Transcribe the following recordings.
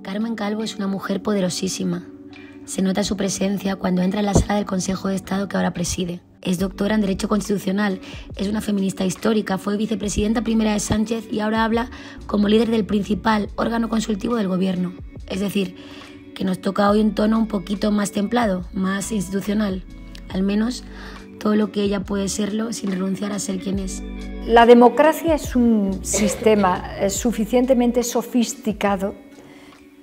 Carmen Calvo es una mujer poderosísima. Se nota su presencia cuando entra en la sala del Consejo de Estado que ahora preside. Es doctora en Derecho Constitucional, es una feminista histórica, fue vicepresidenta primera de Sánchez y ahora habla como líder del principal órgano consultivo del gobierno. Es decir, que nos toca hoy un tono un poquito más templado, más institucional. Al menos todo lo que ella puede serlo sin renunciar a ser quien es. La democracia es un sistema suficientemente sofisticado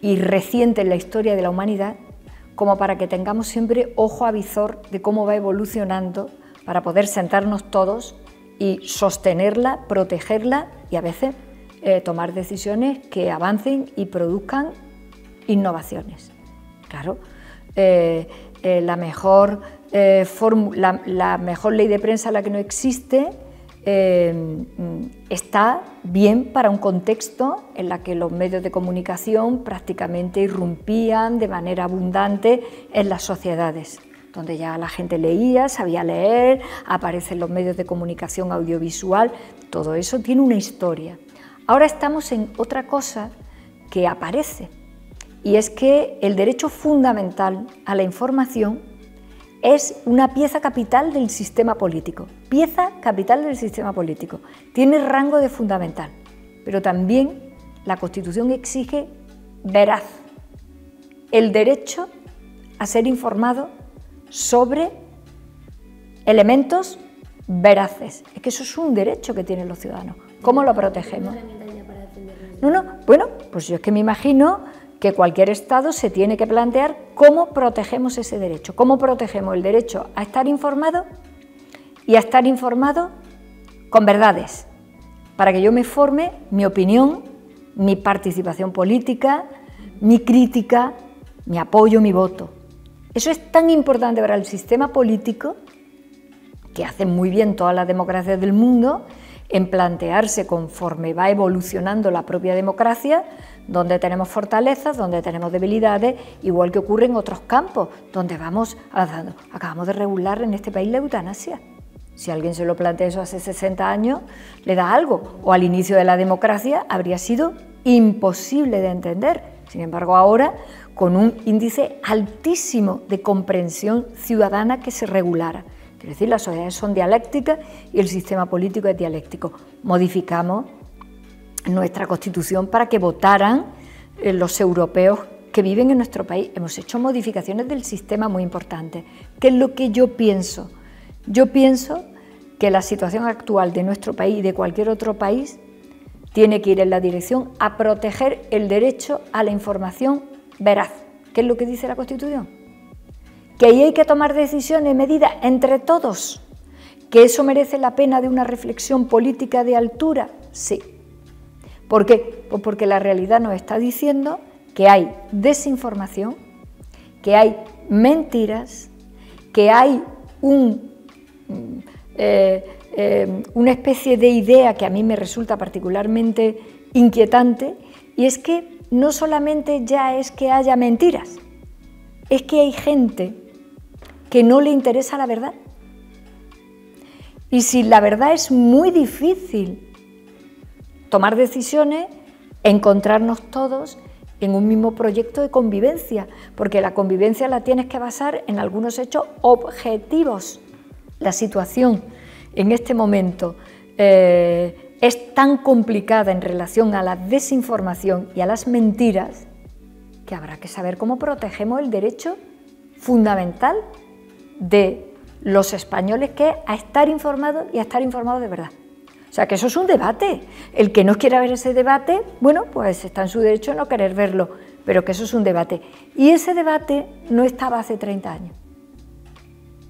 y reciente en la historia de la humanidad como para que tengamos siempre ojo avizor de cómo va evolucionando para poder sentarnos todos y sostenerla, protegerla y a veces tomar decisiones que avancen y produzcan innovaciones. Claro, la mejor ley de prensa, la que no existe, está bien para un contexto en la que los medios de comunicación prácticamente irrumpían de manera abundante en las sociedades, donde ya la gente leía, sabía leer, aparecen los medios de comunicación audiovisual, todo eso tiene una historia. Ahora estamos en otra cosa que aparece, y es que el derecho fundamental a la información es una pieza capital del sistema político, tiene rango de fundamental, pero también la Constitución exige veraz, el derecho a ser informado sobre elementos veraces. Es que eso es un derecho que tienen los ciudadanos. ¿Cómo lo protegemos? Bueno, pues yo es que me imagino que cualquier Estado se tiene que plantear cómo protegemos ese derecho, cómo protegemos el derecho a estar informado y a estar informado con verdades, para que yo me forme mi opinión, mi participación política, mi crítica, mi apoyo, mi voto. Eso es tan importante para el sistema político, que hacen muy bien todas las democracias del mundo, en plantearse conforme va evolucionando la propia democracia, donde tenemos fortalezas, donde tenemos debilidades, igual que ocurre en otros campos, donde vamos avanzando. Acabamos de regular en este país la eutanasia. Si alguien se lo plantea eso hace 60 años, le da algo, o al inicio de la democracia habría sido imposible de entender. Sin embargo, ahora, con un índice altísimo de comprensión ciudadana que se regulara. Es decir, las sociedades son dialécticas y el sistema político es dialéctico. Modificamos nuestra Constitución para que votaran los europeos que viven en nuestro país. Hemos hecho modificaciones del sistema muy importantes. ¿Qué es lo que yo pienso? Yo pienso que la situación actual de nuestro país y de cualquier otro país tiene que ir en la dirección a proteger el derecho a la información veraz. ¿Qué es lo que dice la Constitución? Que ahí hay que tomar decisiones, medidas entre todos, que eso merece la pena de una reflexión política de altura, sí. ¿Por qué? Pues porque la realidad nos está diciendo que hay desinformación, que hay mentiras, que hay una especie de idea que a mí me resulta particularmente inquietante, y es que no solamente ya es que haya mentiras, es que hay gente que no le interesa la verdad. Y si la verdad es muy difícil tomar decisiones, encontrarnos todos en un mismo proyecto de convivencia, porque la convivencia la tienes que basar en algunos hechos objetivos. La situación en este momento es tan complicada en relación a la desinformación y a las mentiras que habrá que saber cómo protegemos el derecho fundamental de los españoles, que es a estar informados y a estar informados de verdad. O sea, que eso es un debate. El que no quiera ver ese debate, bueno, pues está en su derecho de no querer verlo, pero que eso es un debate. Y ese debate no estaba hace 30 años.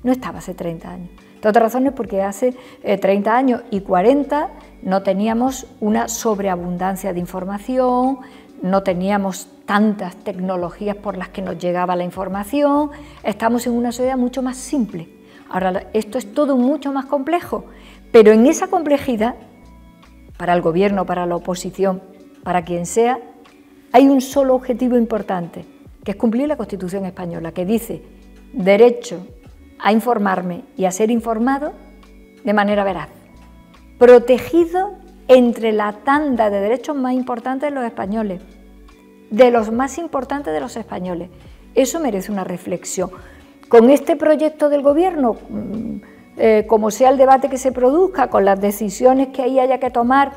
No estaba hace 30 años. Entre otras razones porque hace 30 años y 40 no teníamos una sobreabundancia de información, no teníamos tantas tecnologías por las que nos llegaba la información, estamos en una sociedad mucho más simple. Ahora esto es todo mucho más complejo, pero en esa complejidad, para el gobierno, para la oposición, para quien sea, hay un solo objetivo importante, que es cumplir la Constitución española, que dice derecho a informarme y a ser informado de manera veraz, protegido entre la tanda de derechos más importantes de los españoles, de los más importantes de los españoles. Eso merece una reflexión. Con este proyecto del Gobierno, como sea el debate que se produzca, con las decisiones que ahí haya que tomar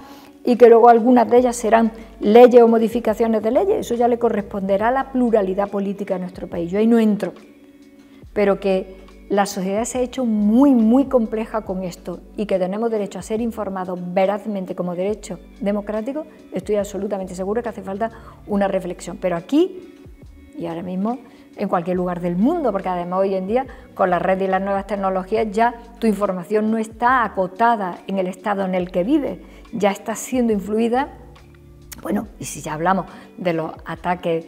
y que luego algunas de ellas serán leyes o modificaciones de leyes, eso ya le corresponderá a la pluralidad política de nuestro país. Yo ahí no entro, pero que la sociedad se ha hecho muy compleja con esto y que tenemos derecho a ser informados verazmente como derecho democrático, estoy absolutamente segura que hace falta una reflexión. Pero aquí, y ahora mismo, en cualquier lugar del mundo, porque además hoy en día con las redes y las nuevas tecnologías ya tu información no está acotada en el estado en el que vives, ya está siendo influida, bueno, y si ya hablamos de los ataques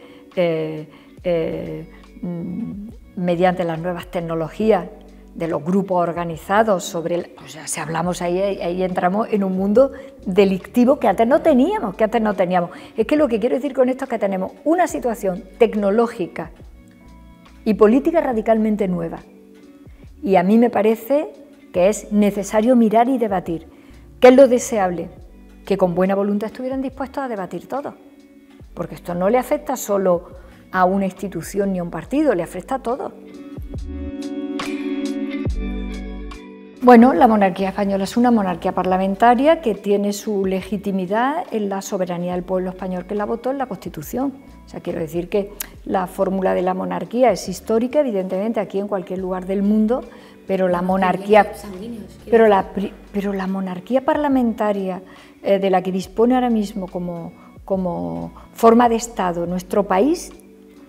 mediante las nuevas tecnologías, de los grupos organizados sobre, o sea, si hablamos ahí entramos en un mundo delictivo que antes no teníamos, Es que lo que quiero decir con esto es que tenemos una situación tecnológica y política radicalmente nueva. Y a mí me parece que es necesario mirar y debatir. ¿Qué es lo deseable? Que con buena voluntad estuvieran dispuestos a debatir todo. Porque esto no le afecta solo a una institución ni a un partido, le afecta a todo. Bueno, la monarquía española es una monarquía parlamentaria que tiene su legitimidad en la soberanía del pueblo español que la votó en la Constitución. O sea, quiero decir que la fórmula de la monarquía es histórica, evidentemente, aquí en cualquier lugar del mundo, pero la monarquía, pero la monarquía parlamentaria de la que dispone ahora mismo como forma de Estado nuestro país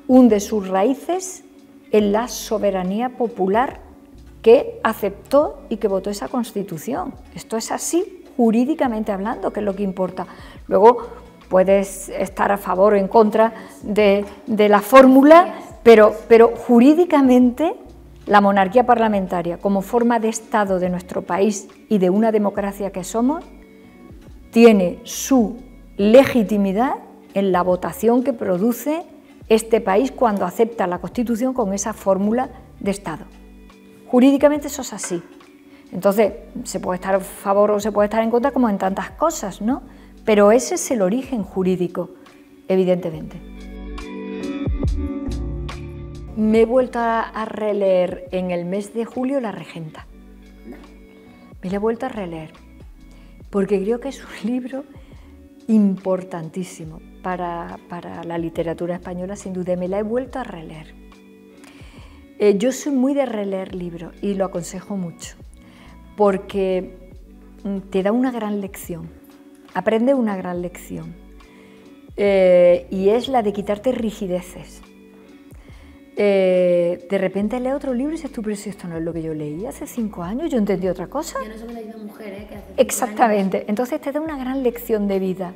hunde sus raíces en la soberanía popular que aceptó y que votó esa Constitución. Esto es así, jurídicamente hablando, que es lo que importa. Luego puedes estar a favor o en contra de la fórmula, pero jurídicamente la monarquía parlamentaria, como forma de Estado de nuestro país y de una democracia que somos, tiene su legitimidad en la votación que produce este país cuando acepta la Constitución con esa fórmula de Estado. Jurídicamente eso es así. Entonces, se puede estar a favor o se puede estar en contra como en tantas cosas, ¿no? Pero ese es el origen jurídico, evidentemente. Me he vuelto a releer en el mes de julio La Regenta. Me la he vuelto a releer, porque creo que es un libro importantísimo para la literatura española, sin duda, me la he vuelto a releer. Yo soy muy de releer libros y lo aconsejo mucho, porque te da una gran lección, aprendes una gran lección, y es la de quitarte rigideces. De repente lees otro libro y dices tú, pero si esto no es lo que yo leí hace 5 años, yo entendí otra cosa. Ya no somos la misma mujer, que hace 5 Exactamente, años. Entonces te da una gran lección de vida,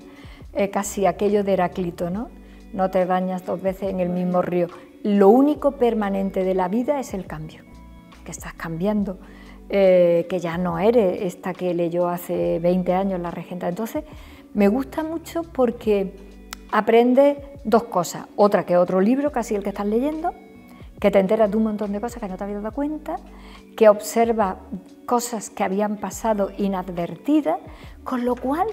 casi aquello de Heráclito, ¿no? No te bañas 2 veces en el mismo río. Lo único permanente de la vida es el cambio, que estás cambiando, que ya no eres esta que leyó hace 20 años La Regenta. Entonces me gusta mucho porque aprendes 2 cosas, otra que otro libro, casi el que estás leyendo, que te enteras de un montón de cosas que no te habías dado cuenta, que observas cosas que habían pasado inadvertidas, con lo cual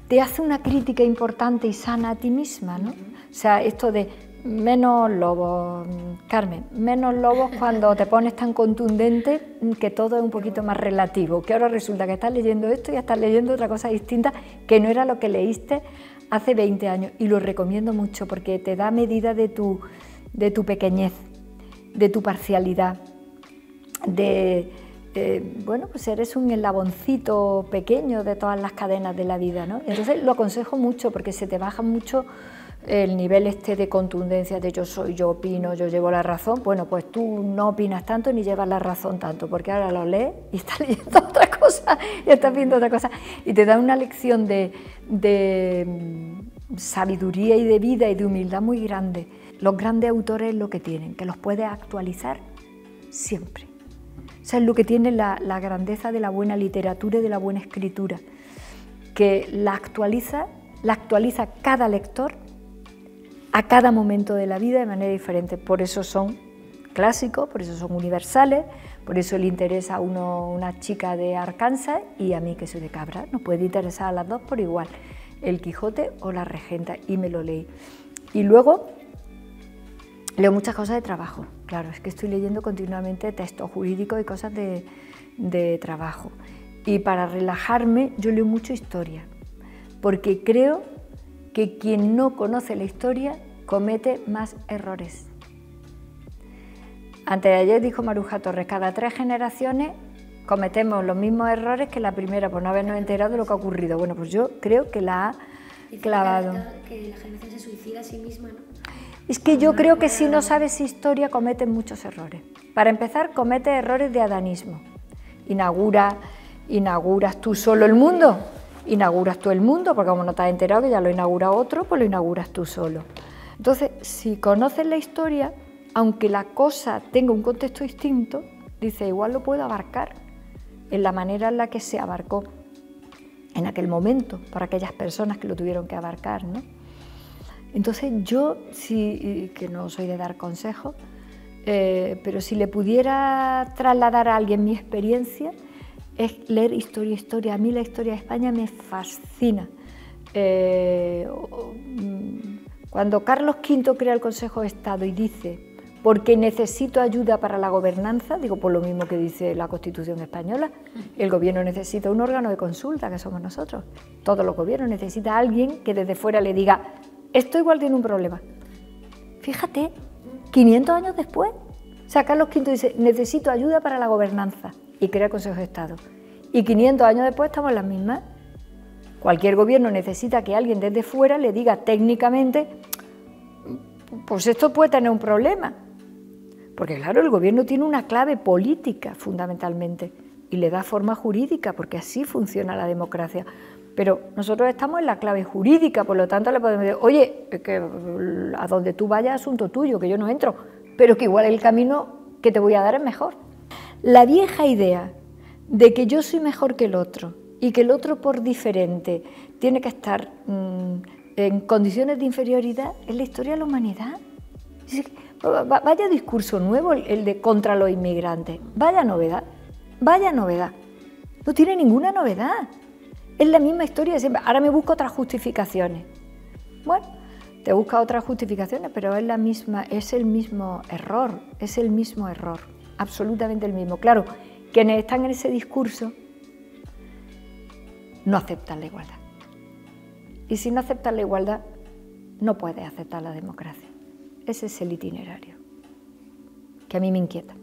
te hace una crítica importante y sana a ti misma, ¿no? O sea, esto de menos lobos, Carmen, menos lobos cuando te pones tan contundente que todo es un poquito más relativo, que ahora resulta que estás leyendo esto y estás leyendo otra cosa distinta que no era lo que leíste hace 20 años, y lo recomiendo mucho porque te da medida de tu pequeñez, de tu parcialidad, bueno, pues eres un eslaboncito pequeño de todas las cadenas de la vida, ¿no? Entonces lo aconsejo mucho porque se te baja mucho el nivel de contundencia de yo soy, yo opino, yo llevo la razón. Bueno, pues tú no opinas tanto ni llevas la razón tanto, porque ahora lo lees y estás leyendo otra cosa, y estás viendo otra cosa, y te da una lección de sabiduría y de vida y de humildad muy grande. Los grandes autores es lo que tienen, que los puedes actualizar siempre. O sea, es lo que tiene la grandeza de la buena literatura y de la buena escritura, que la actualiza cada lector a cada momento de la vida de manera diferente. Por eso son clásicos, por eso son universales, por eso le interesa a uno una chica de Arkansas y a mí que soy de Cabra. Nos puede interesar a las dos por igual, El Quijote o La Regenta, y me lo leí. Y luego leo muchas cosas de trabajo. Claro, es que estoy leyendo continuamente textos jurídicos y cosas de trabajo. Y para relajarme yo leo mucho historia, porque creo que quien no conoce la historia comete más errores. Antes de ayer dijo Maruja Torres, cada 3 generaciones cometemos los mismos errores que la primera por no habernos enterado de lo que ha ocurrido. Bueno, pues yo creo que la ha clavado. Que la generación se suicida a sí misma, ¿no? Es que yo creo que si no sabes historia cometes muchos errores. Para empezar, cometes errores de adanismo. Inauguras tú solo el mundo. Inauguras tú el mundo, porque como no te has enterado que ya lo inaugura otro, pues lo inauguras tú solo. Entonces, si conoces la historia, aunque la cosa tenga un contexto distinto, dice, igual lo puedo abarcar en la manera en la que se abarcó en aquel momento, para aquellas personas que lo tuvieron que abarcar, ¿no? Entonces yo, sí, que no soy de dar consejos, pero si le pudiera trasladar a alguien mi experiencia, es leer historia. A mí la historia de España me fascina. Cuando Carlos V crea el Consejo de Estado y dice, porque necesito ayuda para la gobernanza, digo por lo mismo que dice la Constitución española, el gobierno necesita un órgano de consulta, que somos nosotros. Todos los gobiernos necesitan a alguien que desde fuera le diga, esto igual tiene un problema. Fíjate, 500 años después, o sea, Carlos V dice, necesito ayuda para la gobernanza, y crea el Consejo de Estado. Y 500 años después estamos en las mismas. Cualquier gobierno necesita que alguien desde fuera le diga técnicamente, pues esto puede tener un problema. Porque claro, el gobierno tiene una clave política fundamentalmente y le da forma jurídica, porque así funciona la democracia. Pero nosotros estamos en la clave jurídica, por lo tanto le podemos decir, oye, que a donde tú vayas asunto tuyo, que yo no entro, pero que igual el camino que te voy a dar es mejor. La vieja idea de que yo soy mejor que el otro y que el otro por diferente tiene que estar en condiciones de inferioridad es la historia de la humanidad. Vaya discurso nuevo el de contra los inmigrantes, vaya novedad, no tiene ninguna novedad. Es la misma historia de siempre. Ahora me busco otras justificaciones. Bueno, te buscas otras justificaciones, pero es el mismo error, absolutamente el mismo. Claro, quienes están en ese discurso no aceptan la igualdad. Y si no aceptan la igualdad, no puedes aceptar la democracia. Ese es el itinerario que a mí me inquieta.